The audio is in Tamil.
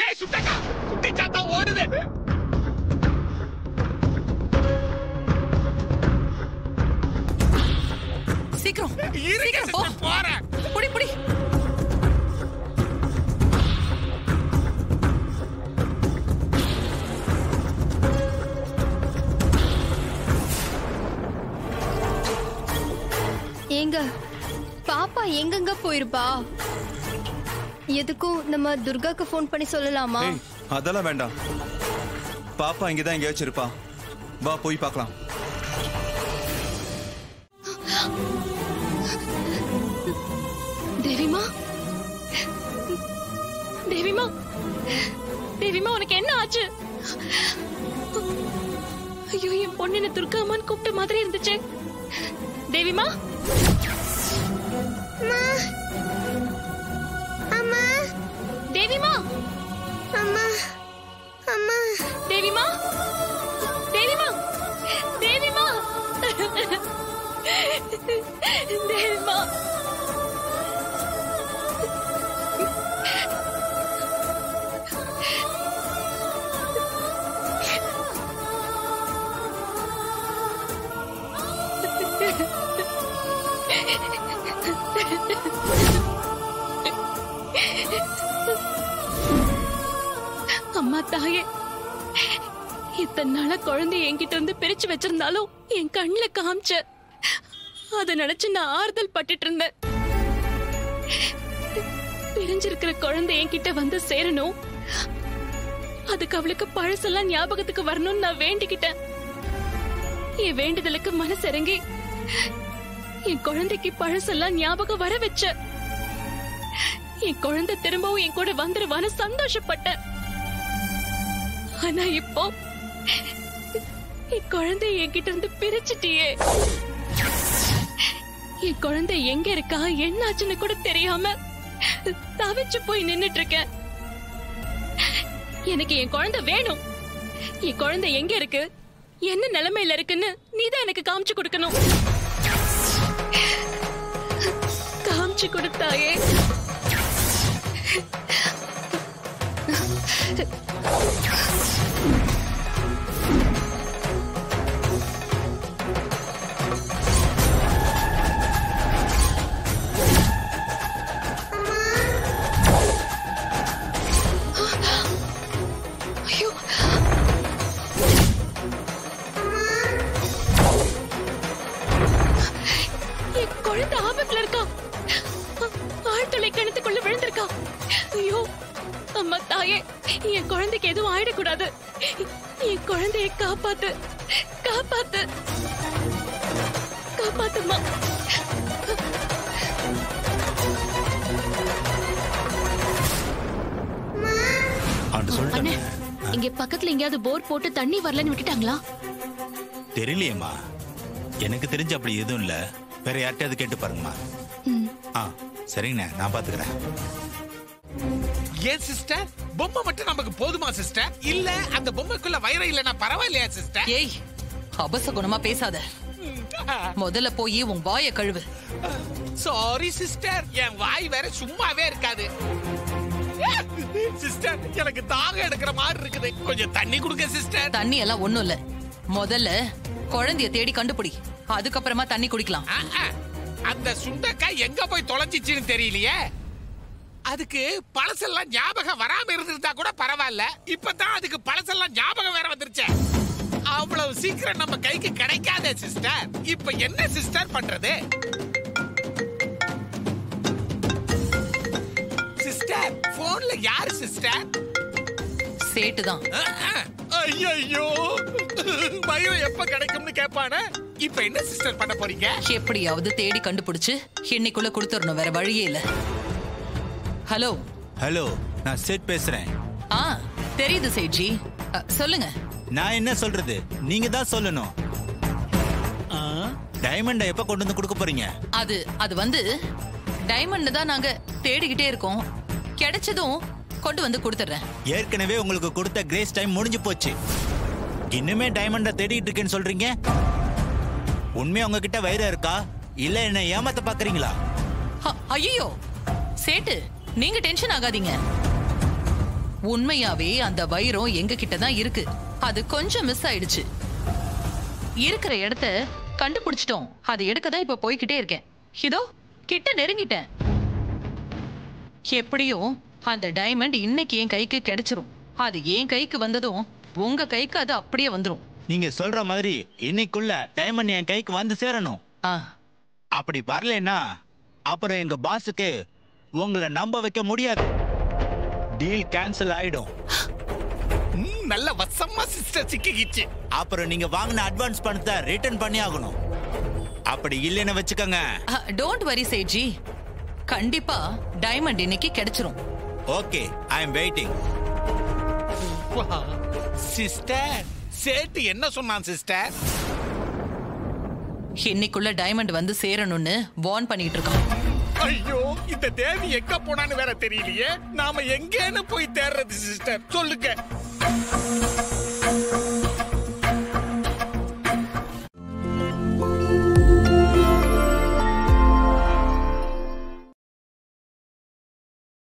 ஏய் சுட்டக்கா, சுட்டி சாத்தா ஓடுது. சீக்கிரம் சீக்கிரம் போ. போறேன். புடி புடி. ஏங்க பாப்பா எங்கெங்க போயிருப்பா? எதுக்கும் நம்ம துர்காக்கு ஃபோன் பண்ணி சொல்லலாமா? அதெல்லாம் வேண்டாம். பாப்பா இங்கதான் எங்க வச்சிருப்பா. வா போய் பார்க்கலாம். தேவிமா, தேவிமா, தேவிமா, உனக்கு என்ன ஆச்சு? ஐயோ, என் பொண்ணு துர்காமான்னு கூப்பிட்ட மாதிரி இருந்துச்சு. தேவிமா, அம்மா, தேவிமா, அம்மா, அம்மா, தேவிமா, தேவிமா, தேவிமா, தேவிமா. அம்மா தாயே, இத்தனை நாளா குழந்தைய என்கிட்ட இருந்து பிரிச்சு வச்சிருந்தாலும் என் கண்ணுல காமிச்ச. அத நினைச்சு நான் ஆறுதல் பட்டுட்டு இருந்தேன். பிரிஞ்சிருக்கிற குழந்தை என்கிட்ட வந்து சேரணும், அதுக்கு அவளுக்கு பழசெல்லாம் ஞாபகத்துக்கு வரணும்னு நான் வேண்டிக்கிட்டேன். என் வேண்டுதலுக்கு மனசிறங்கி என் குழந்தைக்கு பழசெல்லாம் ஞாபகம் வர வச்ச. என் குழந்தை திரும்பவும் என் கூட வந்துருவான்னு சந்தோஷப்பட்டேன். ஆனா இப்போ என் குழந்தை என்கிட்ட இருந்து பிரிச்சுட்டியே. என் குழந்தை எங்க இருக்கா, என்னாச்சுன்னு கூட தெரியாம தவிச்சு போய் நின்னுட்டு இருக்கேன். எனக்கு என் குழந்தை வேணும். என் குழந்தை எங்க இருக்கு, என்ன நிலைமையில இருக்குன்னு நீதான் எனக்கு காமிச்சு கொடுக்கணும். காமிச்சு கொடுத்தாயே. குழந்தை ஆபத்துல இருக்கா. ஆழ்துளை கிணத்துக்குள்ள விழுந்திருக்கா. ஐயோ அம்மா தாயே, என் குழந்தைக்கு எதுவும் ஆயிடக்கூடாது. என் குழந்தையை காப்பாத்து, காப்பாத்து, காப்பாத்துமா. அண்ணே, இங்க பக்கத்துல எங்கேயாவது போர் போட்டு தண்ணி வரலன்னு விட்டுட்டாங்களா? தெரியலையேம்மா, எனக்கு தெரிஞ்சு அப்படி எதுவும் இல்ல. வேற யார்கிட்டயாவது கேட்டு பாருங்கம்மா. சரிங்கண்ணே, நான் பாத்துக்கிறேன். ஏன் சிஸ்டர், பொம்மை மட்டும் நமக்கு போதுமா சிஸ்டர்? இல்ல அந்த பொம்மைக்குள்ள வயிறு இல்லனா பரவாயில்லையா சிஸ்டர்? ஏய், அபசகுணமா பேசாத. முதல்ல போய் உன் வாயை கழுவு. சாரி சிஸ்டர், என் வாய் வேற சும்மாவே இருக்காது. சிஸ்டர், எனக்கு தாகம் எடுக்கிற மாதிரி இருக்குது, கொஞ்சம் தண்ணி கொடுங்க சிஸ்டர். தண்ணி எல்லாம் ஒண்ணும் இல்ல. முதல்ல குழந்தைய தேடி கண்டுபிடி, அதுக்கப்புறமா தண்ணி குடிக்கலாம். அந்த சுண்டக்காய் எங்க போய் தொலைஞ்சிச்சுன்னு தெரியலையே. அதுக்கு பழசெல்லாம் ஞாபகம் வராம இருந்திருந்தா கூட பரவாயில்ல, இப்பதான் அதுக்கு பழசெல்லாம் ஞாபகம் வேற வந்துருச்சு. அவ்வளவு சீக்கிரம் நம்ம கைக்கு கிடைக்காத சிஸ்டர். இப்ப என்ன சிஸ்டர் பண்றது? சிஸ்டர், போன்ல யாரு சிஸ்டர்? சேட்டு தான். ஐயோ, பயம் எப்ப கிடைக்கும்னு கேட்பானே. இப்ப என்ன சிஸ்டர் பண்ண போறீங்க? எப்படியாவது தேடி கண்டுபிடிச்சு இன்னைக்குள்ள கொடுத்துடணும், வேற வழியே இல்ல. ஹலோ ஹலோ, நான் சேட் பேசுறேன். தெரியுது சேட்ஜி, சொல்லுங்க. நான் என்ன சொல்றது, நீங்க தான் சொல்லணும். டைமண்ட எப்ப கொண்டு வந்து கொடுக்க போறீங்க? அது வந்து டைமண்ட் தான் நாங்க தேடிக்கிட்டே இருக்கோம். கிடைச்சதும் கொண்டு வந்து கொடுத்துறேன். ஏற்கனவே உங்களுக்கு கொடுத்த கிரேஸ் டைம் முடிஞ்சு போச்சு. இன்னுமே டைமண்ட தேடிட்டு இருக்கேன்னு சொல்றீங்க. உண்மையா உங்ககிட்ட வயிறு இருக்கா, இல்ல என்ன ஏமாத்த பாக்குறீங்களா? ஐயோ சேட்டு, நீங்க டென்ஷன் ஆகாதீங்க. உண்மையாவே அந்த வைரம் எங்க கிட்ட தான் இருக்கு. அது கொஞ்சம் மிஸ் ஆயிடுச்சு. இருக்கிற இடத்த கண்டுபிடிச்சிட்டோம். அதை எடுக்க தான் இப்ப போய்கிட்டே இருக்கேன். இதோ கிட்ட நெருங்கிட்டேன். எப்படியும் அந்த டைமண்ட் இன்னைக்கு என் கைக்கு கிடைச்சிரும். அது என் கைக்கு வந்ததும் உங்க கைக்கு அது அப்படியே வந்துரும். நீங்க சொல்ற மாதிரி இன்னைக்குள்ள டைமண்ட் என் கைக்கு வந்து சேரணும். அப்படி வரலன்னா அப்புறம் எங்க பாஸுக்கு உங்களை நம்ப வைக்க முடியாது. டீல் கேன்சல் ஆயிடும். நல்ல வசமா சிஸ்டர் சிக்கிக்கிச்சு. அப்புறம் நீங்க வாங்கின அட்வான்ஸ் பணத்தை ரிட்டர்ன் பண்ணி ஆகணும். அப்படி இல்லைன்னு வச்சுக்கோங்க. டோன்ட் வரி சேட்ஜி, கண்டிப்பா டைமண்ட் இன்னைக்கு கிடைச்சிரும். Okay, I am waiting. Sister, சேட்டு என்ன சொன்னான் சிஸ்டர்? இன்னைக்குள்ள டைமண்ட் வந்து சேரணும்னு வார்ன் பண்ணிட்டு இருக்கான். ஐயோ, இந்த தேவி எங்க போனான்னு வேற தெரியலையே. நாம எங்கேன்னு போய் தேடுறது சிஸ்டர், சொல்லுங்க.